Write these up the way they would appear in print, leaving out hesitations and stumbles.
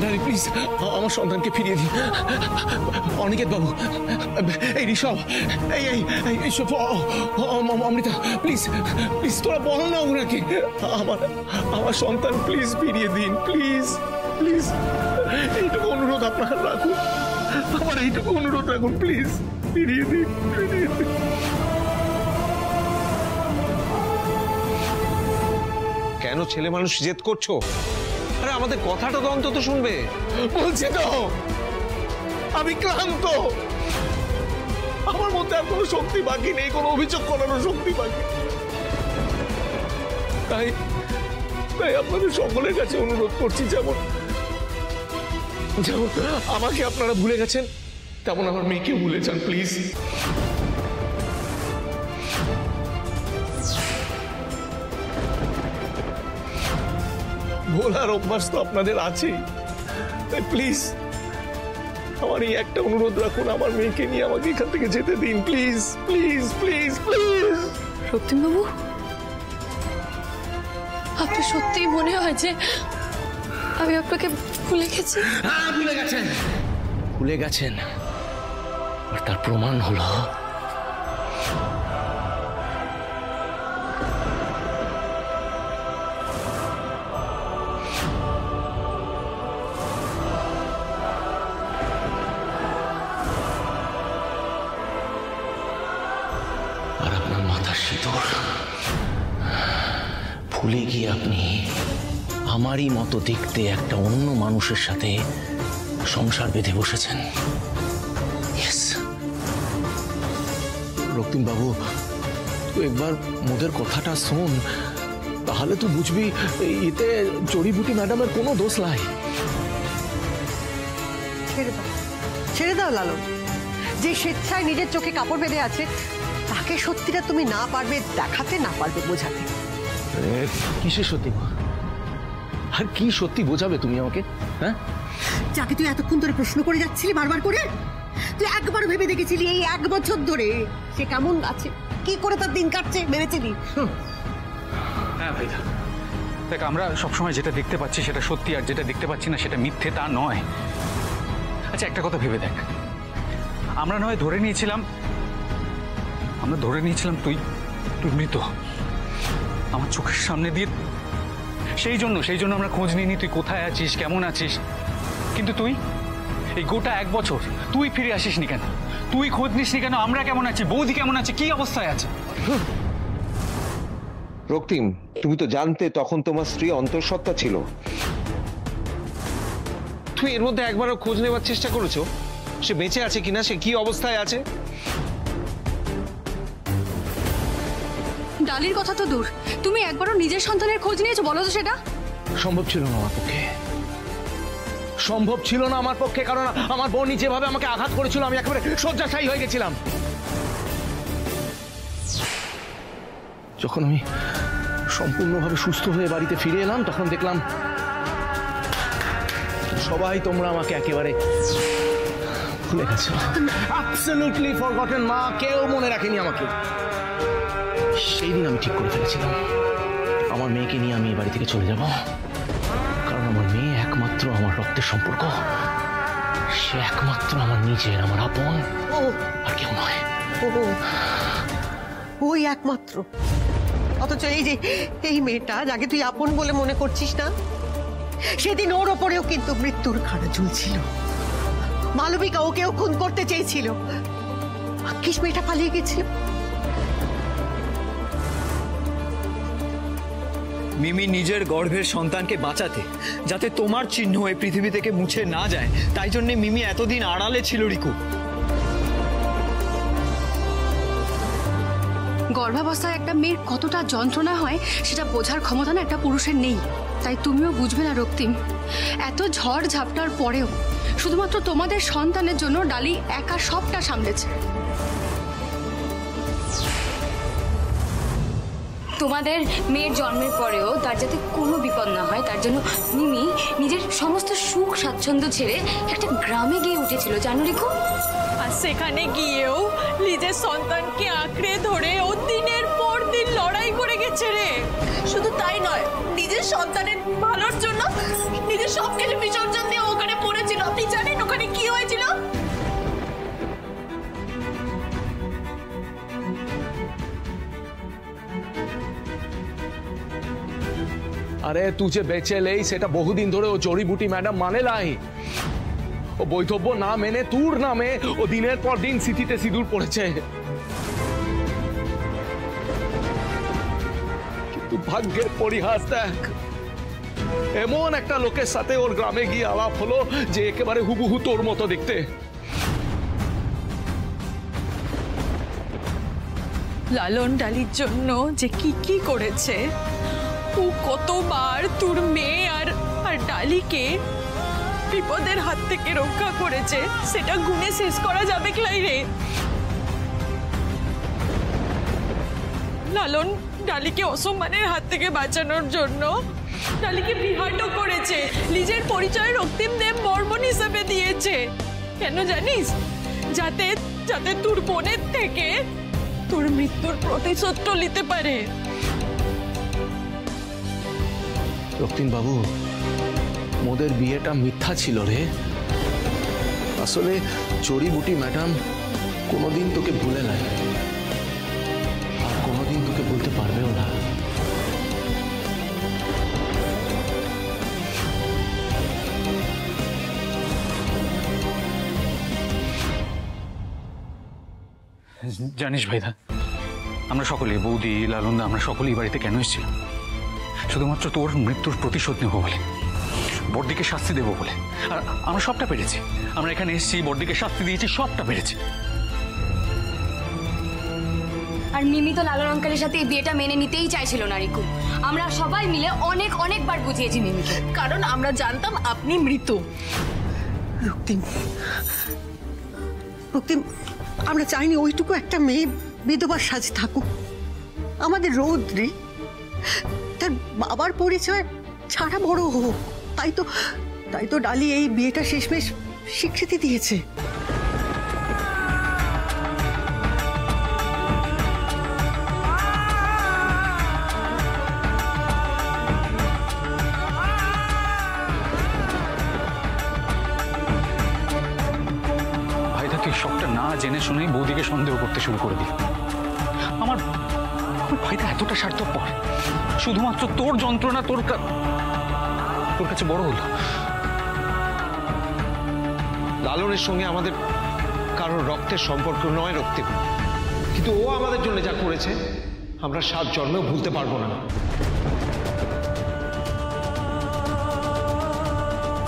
ডালি প্লিজ আমার সন্তানকে ফিরিয়ে দিন। অনিকেত বাবু, এই ঋষভ, এই অমৃতা, প্লিজ প্লিজ তোরা বলো না ওনাকে আমার সন্তান প্লিজ ফিরিয়ে দিন, প্লিজ প্লিজ এইটুকু অনুরোধ আপনারা রাখুন, আমার এইটুকু অনুরোধ রাখুন, প্লিজ ফিরিয়ে দিন, ফিরিয়ে দিন। কেন ছেলে মানুষ জেদ করছো? আরে আমাদের কথাটা তো অন্তত শুনবে। বলছি তো আমি ক্লান্ত, আমার মধ্যে আর কোনো শক্তি বাকি নেই, কোনো অভিযোগ করানোর শক্তি বাকি। তাই আপনাদের সকলের কাছে অনুরোধ করছি, যেমন আমাকে আপনারা ভুলে গেছেন তেমন আমার মেয়েকে ভুলে যান প্লিজ। ভোলার অভ্যাস তো আপনাদের আছেই, তাই প্লিজ আমার এই একটা অনুরোধ রাখুন, আমার মেয়েকে নিয়ে আমাকে এখান থেকে যেতে দিন প্লিজ প্লিজ প্লিজ প্লিজ। রক্তিম বাবু, আপনার সত্যিই মনে হয় যে আমি আপনাকে ভুলে গেছি? হ্যাঁ ভুলে গেছেন, আর তার প্রমাণ হলো আর আপনার মাথার সিঁদুর ভুলে গিয়ে আপনি আমারই মতো দেখতে একটা অন্য মানুষের সাথে সংসার বেঁধে বসেছেন। রক্তিম বাবু, তুই একবার মোদের কথাটা শোন, তাহলে তুই বুঝবি এতে জড়িবুটি ম্যাডামের কোনো দোষ নাই। ছেড়ে দাও লালন, যে স্বেচ্ছায় নিজের চোখে কাপড় বেঁধে আছে তাকে সত্যিটা তুমি না পারবে দেখাতে, না পারবে বোঝাতে। কিসের সত্যি মা? আর কি সত্যি বোঝাবে তুমি আমাকে? হ্যাঁ, যাকে তুই এতক্ষণ ধরে প্রশ্ন করে যাচ্ছিলি বারবার করে, তুই একবার ভেবে দেখেছিলি এই 1 বছর ধরে সে কেমন আছে, কি করে তার দিন কাটছে ভেবেছিলি? হ্যাঁ ভাইয়া, দেখ আমরা সবসময় যেটা দেখতে পাচ্ছি সেটা সত্যি, আর যেটা দেখতে পাচ্ছি না সেটা মিথ্যে তা নয়। আচ্ছা একটা কথা ভেবে দেখ, আমরা নয় ধরে নিয়েছিলাম তুই মৃত আমার চোখের সামনে দিয়ে, সেই জন্য আমরা খোঁজ নিইনি তুই কোথায় আছিস, কেমন আছিস। কিন্তু তুই এই গোটা 1 বছর তুই ফিরে আসিসনি কেন? তুই খোঁজ নিসনি কেন আমরা কেমন আছি, বৌদি কেমন আছে, কি অবস্থায় আছে? রক্তিম, তুমি তো জানতে তখন তোমার স্ত্রী অন্তঃসত্ত্বা ছিল। তুমি এর মধ্যে একবারও খোঁজ নেবার চেষ্টা করেছো সে বেঁচে আছে কিনা, সে কি অবস্থায় আছে? ডালির কথা তো দূর, তুমি একবারও নিজের সন্তানের খোঁজ নিয়েছো? বলো তো সেটা। সম্ভব ছিল না আমার পক্ষে, সম্ভব ছিল না আমার পক্ষে, কারণ আমার বোন যেভাবে আমাকে আঘাত করেছিল আমি একেবারে শয্যাশায়ী হয়ে গেছিলাম। যখন আমি সম্পূর্ণভাবে সুস্থ হয়ে বাড়িতে ফিরে এলাম তখন দেখলাম সবাই তোমরা আমাকে একেবারে ভুলে গেছো। অ্যাবসলিউটলি ফরগটেন মা, কেউ মনে রাখেনি আমাকে। সেই দিন আমি ঠিক করে ফেলেছিলাম আমার মেয়েকে নিয়ে আমি এই বাড়ি থেকে চলে যাব, কারণ আমার মেয়ে একমাত্র আমার রক্তের সম্পর্ক, সে একমাত্র আমার নিজের, আমার আপন, আর কেউ নয়। ওই একমাত্র, অথচ এই মেয়েটা যাকে তুই আপন বলে মনে করছিস না, সেদিন ওর ওপরেও কিন্তু মৃত্যুর খাড়া ঝুলছিল। মালবিকা ওকেও খুন করতে চেয়েছিল, ভাগ্যিস মেয়েটা পালিয়ে গেছিল। মিমি নিজের গর্ভের সন্তানকে বাঁচাতে, যাতে তোমার চিহ্ন এই পৃথিবী থেকে মুছে না যায়, তাই জন্য মিমি এতদিন আড়ালে ছিল রিকু। গর্ভাবস্থায় একটা মেয়ের কতটা যন্ত্রণা হয় সেটা বোঝার ক্ষমতা না একটা পুরুষের নেই, তাই তুমিও বুঝবে না রক্তিম। এত ঝড় ঝাপটার পরেও শুধুমাত্র তোমাদের সন্তানের জন্য ডালি একা সবটা সামলেছে। তোমাদের মেয়ের জন্মের পরেও তার যাতে কোনো বিপদ না হয় তার জন্য মিমি নিজের সমস্ত সুখ স্বাচ্ছন্দ্য ছেড়ে একটা গ্রামে গিয়ে উঠেছিল, জানো রিকু? আর সেখানে গিয়েও নিজের সন্তানকে আঁকড়ে ধরে ও দিনের পর দিন লড়াই করে গেছে রে। শুধু তাই নয়, নিজের সন্তানের ভালোর জন্য নিজের সবকিছু বিসর্জন দিয়ে ওখানে পড়েছিল। আপনি জানেন ওখানে কি হয়েছিল? আরে তুই যে বেঁচে লেই সেটা বহুদিন ধরে ও জড়িবুটি ম্যাডাম মানে লাই। ও বৈধব্য না মেনে তোর নামে ও দিনের পর দিন স্মৃতিতে সিঁদুর পড়েছে। কিন্তু ভাগ্যের পরিহাস দেখ, এমন একটা লোকের সাথে ওর গ্রামে গিয়ে আলাপ হলো যে একেবারে হুবহু তোর মতো দেখতে। লালন ডালির জন্য যে কি কি করেছে, ও কতবার তোর মেয়ে আর ডালিকে বিপদের হাত থেকে রক্ষা করেছে, সেটা গুণে শেষ করা যাবে ক্লাই রে। লালন ডালিকে অসম্মানের হাত থেকে বাঁচানোর জন্য ডালিকে বিহাটও করেছে, নিজের পরিচয় রক্তিম দেব বর্মন হিসেবে দিয়েছে। কেন জানিস? যাতে যাতে তোর বোনের থেকে তোর মৃত্যুর প্রতিশোধটা নিতে পারে। রক্তিম বাবু, মোদের বিয়েটা মিথ্যা ছিল রে। আসলে জড়িবুটি ম্যাডাম কোনোদিন তোকে ভুলে নাই, আর কোনোদিন তোকে বলতে পারবেও না। জানিস ভাইদা, আমরা সকলেই, বৌদি, লালনদা, আমরা সকলেই বাড়িতে কেন এসেছিলাম? শুধুমাত্র তোর মৃত্যুর প্রতিশোধ নেব বলে, বড়দিকে শাস্তি দেবো বলে। আর আমরা সবটা পেরেছি। আমরা এখানে এসেছি, বড়দিকে শাস্তি দিয়েছি, সবটা পেরেছি। আর মিমি তো লালন আঙ্কেলের সাথে এই বিয়েটা মেনে নিতেই চাইছিল না রিকু। আমরা সবাই মিলে অনেকবার বুঝিয়েছি মিমিকে, কারণ আমরা জানতাম আপনি মৃত। রক্তিম, রক্তিম, আমরা চাইনি ওইটুকু একটা মেয়ে বিধবার সাজে থাকুক। আমাদের রৌদ্রি তার বাবার পরিচয় ছাড়া বড় হোক, তাই তো ডালি এই বিয়েটা শেষমেশ স্বীকৃতি দিয়েছে। ভাইদা, তুই সবটা না জেনে শুনেই বৌদিকে সন্দেহ করতে শুরু করে দিল। আমার ভাইদা এতটা স্বার্থপর, শুধুমাত্র তোর যন্ত্রণা তোর কাছে বড় হলো। লালনের সঙ্গে আমাদের কারোর রক্তের সম্পর্ক নয় রক্তিম, কিন্তু ও আমাদের জন্য যা করেছে আমরা 7 জন্মেও ভুলতে পারবো না।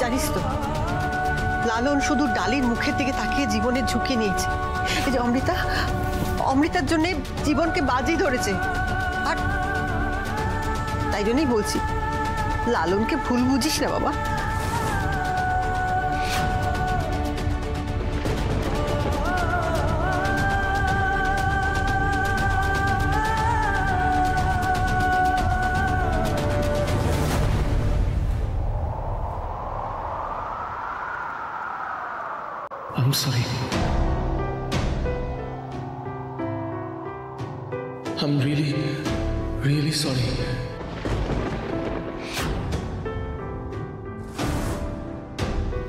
জানিস তো, লালন শুধু ডালির মুখের দিকে তাকিয়ে জীবনের ঝুঁকি নিয়েছে। এই যে অমৃতার জন্য জীবনকে বাজি ধরেছে। আর তাই জন্যই বলছি, লালনকে ভুল বুঝিস না বাবা। I'm sorry. I'm really sorry.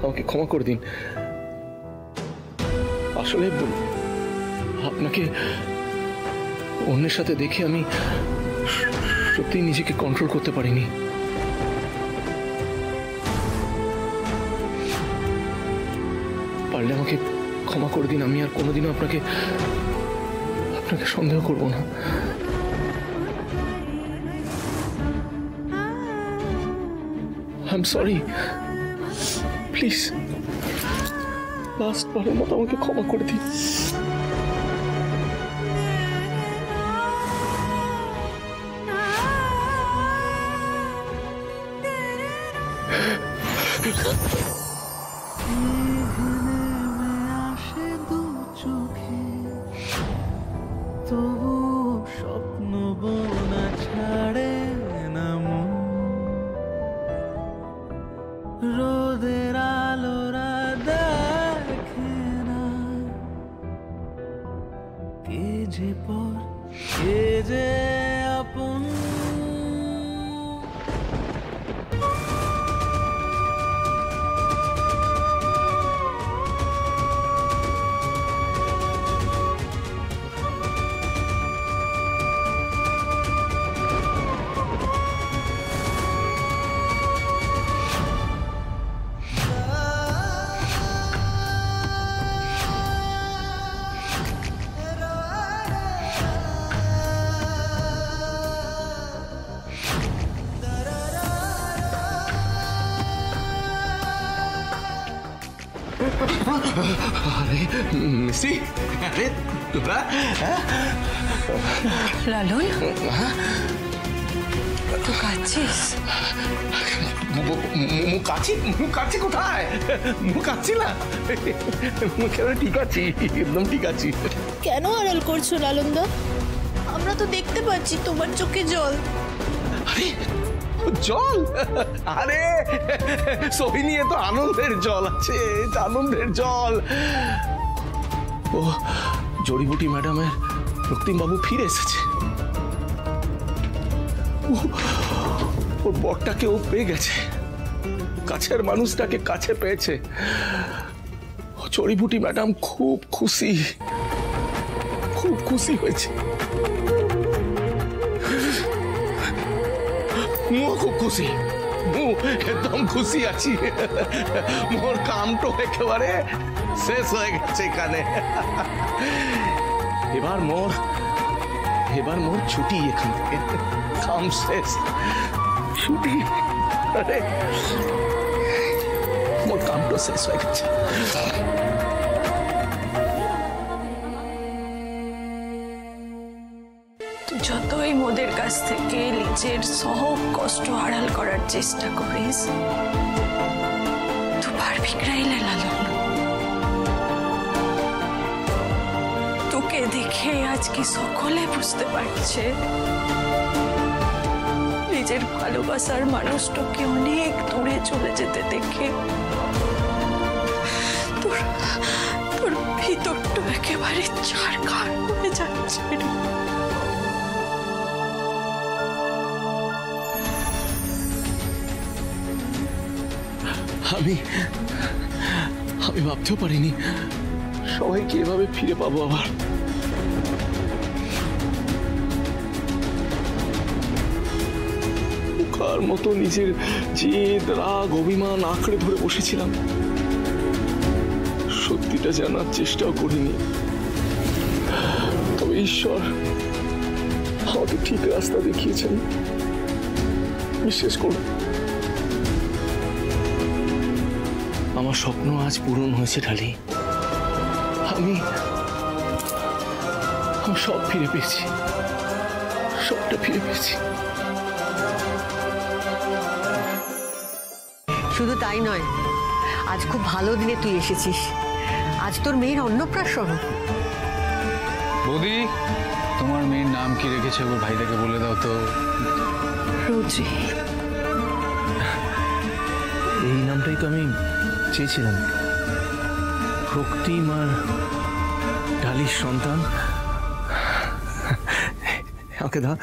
আমাকে ক্ষমা করে দিন। আসলে আপনাকে অন্যের সাথে দেখে আমি সত্যি নিজেকে কন্ট্রোল করতে পারিনি। পারলে আমাকে ক্ষমা করে দিন। আমি আর কোনোদিনও আপনাকে সন্দেহ করব না। I'm sorry. প্লিজ লাস্ট বারের মতো আমাকে ক্ষমা করে দিন। স্বপ্ন বোনা ছাড়ে না মন, রোদের আলোরা দেখে না কে যে পর কে যে আপন। আরে মিষ্টি, আরে তোরা লালন তো কাঁদছিস? মুখ কাছি কোথায়? মুখ কাছি না, মুখে ঠিক আছি, একদম ঠিক আছি। কেন আড়াল করছো লালনদা? আমরা তো দেখতে পাচ্ছি তোমার চোখে জল। আরে জল? আরে সোহিনী, এ তো আনন্দের জল আছে, আনন্দের জল। ও জড়িবুটি ম্যাডামের রক্তিমবাবু ফিরে এসেছে। ওর বরটাকে ও পেয়ে গেছে, কাছের মানুষটাকে কাছে পেয়েছে। জড়িবুটি ম্যাডাম খুব খুশি, খুব খুশি হয়েছে। মুও খুব খুশি, একদম খুশি আছি। মোর কামটো একেবারে শেষ হয়ে গেছে এখানে। এবার মোর ছুটি এখান থেকে, কাম শেষ, ছুটি। আরে মোর কামটো শেষ হয়ে গেছে। যতই মোদের কাছ থেকে নিজের সব কষ্ট আড়াল করার চেষ্টা করিস, তুই পারবি না লালন। তোকে দেখে আজকে সকলে বুঝতে পারছে নিজের ভালোবাসার মানুষটাকে অনেক দূরে চলে যেতে দেখে তোর ভিতরটা একেবারে ছারখার হয়ে যাচ্ছে। আমি ভাবতেও পারিনি সবাইকে এভাবে ফিরে পাবো আবার। পোকার মতো নিজের জেদ, রাগ, অভিমান আঁকড়ে ধরে বসেছিলাম। সত্যিটা জানার চেষ্টাও করিনি, তবে ঈশ্বর আমাকে ঠিক রাস্তা দেখিয়েছেন, বিশ্বাস করুন। আমার স্বপ্ন আজ পূরণ হয়েছে ঢালি। আমি সব ফিরে পেয়েছি, সবটা ফিরে পেয়েছি। শুধু তাই নয়, আজ খুব ভালো দিনে তুই এসেছিস। আজ তোর মেয়ের অন্নপ্রাশন। বৌদি, তোমার মেয়ের নাম কি রেখেছে ওর ভাইটাকে বলে দাও তো। রোজি। এই নামটাই তো আমি চেয়েছিলাম। রক্তিম আর ঢালির সন্তান। ওকে দাও।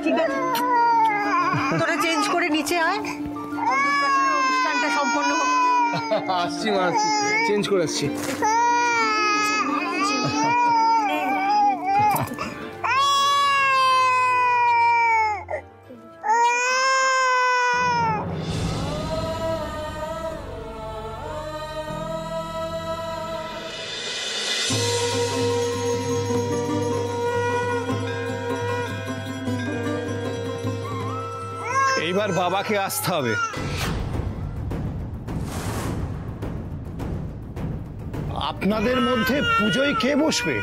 ঠিক আছে, তোরা চেঞ্জ করে নিচে আয়, অনুষ্ঠানটা সম্পন্ন হোক। আসছি মা, আসছি, চেঞ্জ করে আসছি। এইবার বাবাকে আসতে হবে। আপনাদের মধ্যে পুজোয় কে বসবে?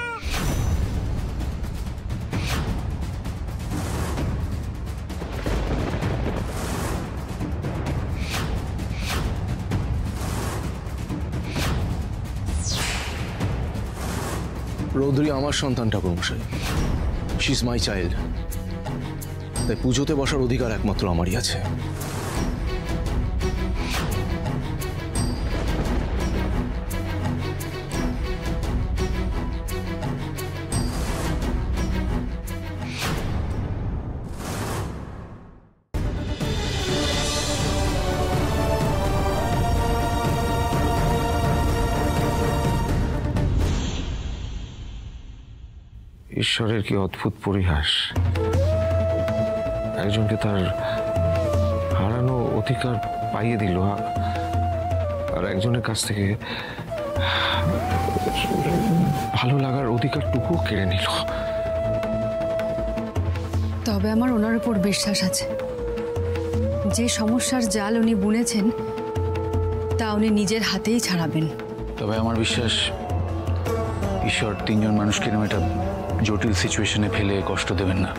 রৌদ্রী আমার সন্তান ঠাকুরমশাই, শি ইজ মাই চাইল্ড। তাই পুজোতে বসার অধিকার একমাত্র আমারই আছে। ঈশ্বরের কি অদ্ভুত পরিহাস, একজনকে তার হারানো অধিকার পাইয়ে দিল আর একজনের কাছ থেকে ভালো লাগার অধিকারটুকু কেড়ে নিল। তবে আমার ওনার উপর বিশ্বাস আছে। যে সমস্যার জাল উনি বুনেছেন তা উনি নিজের হাতেই ছাড়াবেন। তবে আমার বিশ্বাস ঈশ্বর তিনজন মানুষকে এরকম একটা জটিল সিচুয়েশনে ফেলে কষ্ট দেবেন না।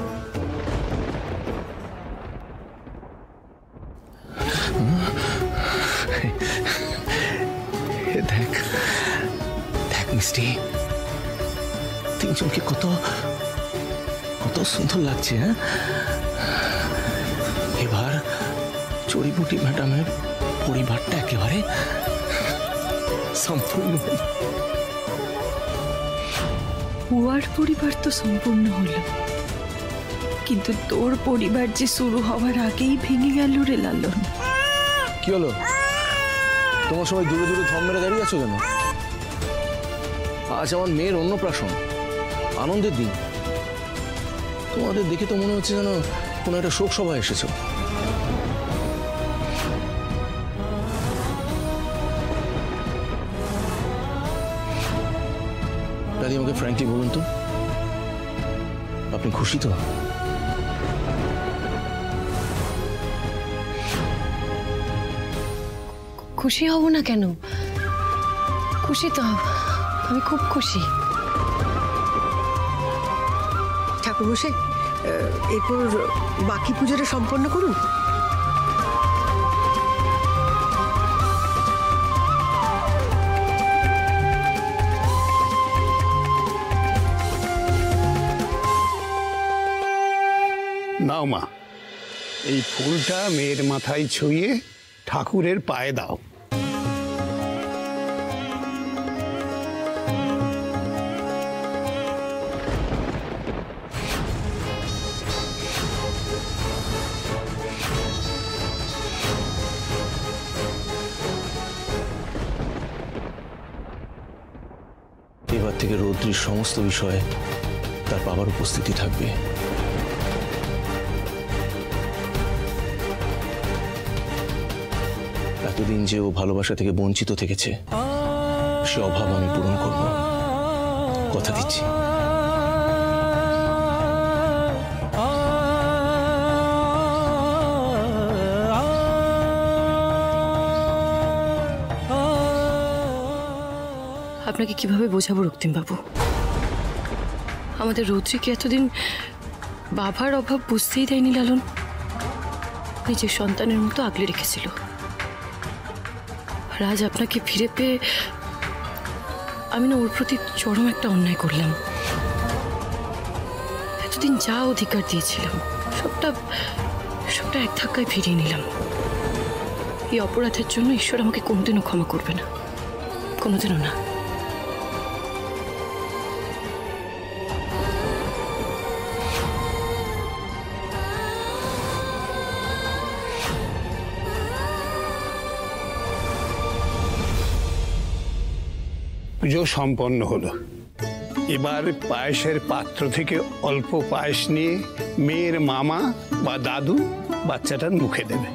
দেখ দেখ মিষ্টি, তিনজনকে কত কত সুন্দর লাগছে। হ্যাঁ, এবার চড়িপুটি ম্যাডামের পরিবারটা একেবারে সম্পূর্ণ। উয়ার পরিবার তো সম্পূর্ণ হলো, কিন্তু তোর পরিবার যে শুরু হওয়ার আগেই ভেঙে গেল রে লালন। কি হলো? তোমার সবাই দূরে দূরে থম মেরে দাঁড়িয়ে আছো কেন? আজ আমার মেয়ের অন্নপ্রাশন, আনন্দের দিন। তোমাদের দেখে তো মনে হচ্ছে যেন কোনো একটা শোক সভায় এসেছো। দাদি, আমাকে ফ্র্যাঙ্কলি বলুন তো, আপনি খুশি তো? খুশি হব না কেন? খুশি তো, আমি খুব খুশি। ঠাকুরমশাই, এরপর বাকি পুজোটা সম্পন্ন করুন। নাও মা, এই ফুলটা মেয়ের মাথায় ছুঁয়ে ঠাকুরের পায়ে দাও। এবার থেকে রৌদ্রির সমস্ত বিষয়ে তার বাবার উপস্থিতি থাকবে। এতদিন যে ও ভালোবাসা থেকে বঞ্চিত থেকেছে, সে অভাব আমি পূরণ করব, কথা দিচ্ছি। আপনাকে কিভাবে বোঝাবো রক্তিম বাবু? আমাদের রৌদ্রিকে এতদিন বাবার অভাব বুঝতেই দেয়নি লালন, নিজের সন্তানের মতো আগলে রেখেছিল। আর আজ আপনাকে ফিরে পেয়ে আমি না ওর প্রতি চরম একটা অন্যায় করলাম। এতদিন যা অধিকার দিয়েছিলাম সবটা সবটা এক ধাক্কায় ফিরিয়ে নিলাম। এই অপরাধের জন্য ঈশ্বর আমাকে কোনোদিনও ক্ষমা করবে না, কোনোদিনও না। পুজো সম্পন্ন হলো। এবার পায়েসের পাত্র থেকে অল্প পায়েস নিয়ে মেয়ের মামা বা দাদু বাচ্চাটার মুখে দেবে।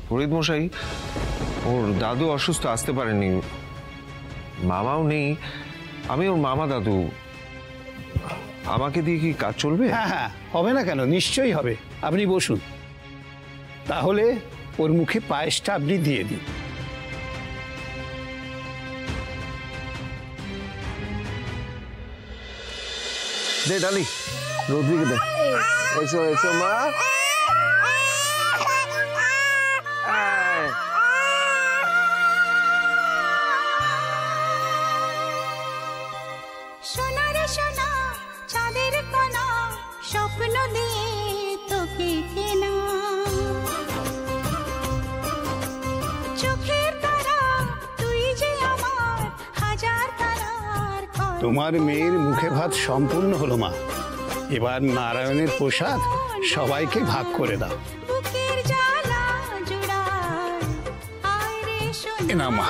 ফরিদ মশাই, ওর দাদু অসুস্থ, আসতে পারেনি, মামাও নেই। আমি ওর মামা দাদু, আমাকে দিয়ে কি কাজ চলবে? হ্যাঁ হ্যাঁ, হবে না কেন, নিশ্চয়ই হবে। আপনি বসুন, তাহলে ওর মুখে পায়েসটা আপনি দিয়ে দিন। দে ডালি, রোদ্রিকে দে। এসো এসো মা। স্বপ্ন দিয়ে তোকে কেনা, চোখের তারা তুই যে আমার হাজার তারার। তোমার মেয়ের মুখে ভাত সম্পূর্ণ হলো মা। এবার নারায়ণের প্রসাদ সবাইকে ভাগ করে দাও। বুকের জ্বালা জুড়ায় আয় রে সোনা, এ নাও মা।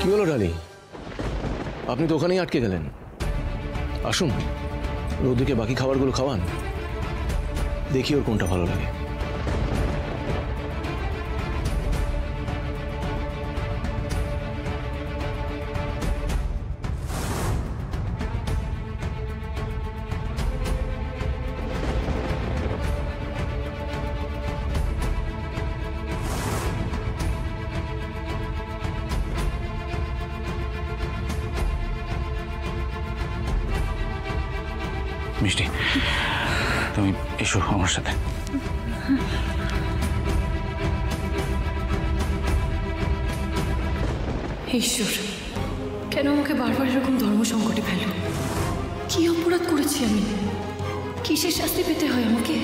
কি হলো ডালি? আপনি তো ওখানেই আটকে গেলেন। আসুন, রোদিকে বাকি খাবারগুলো খাওয়ান, দেখি ওর কোনটা ভালো লাগে। মিষ্টি, তুমি এসো আমার সাথে। ঈশ্বর, কেন আমাকে বারবার এরকম ধর্ম সংকটে ফেলো? কি অপরাধ করেছি আমি? কিসের শাস্তি পেতে হয় আমাকে?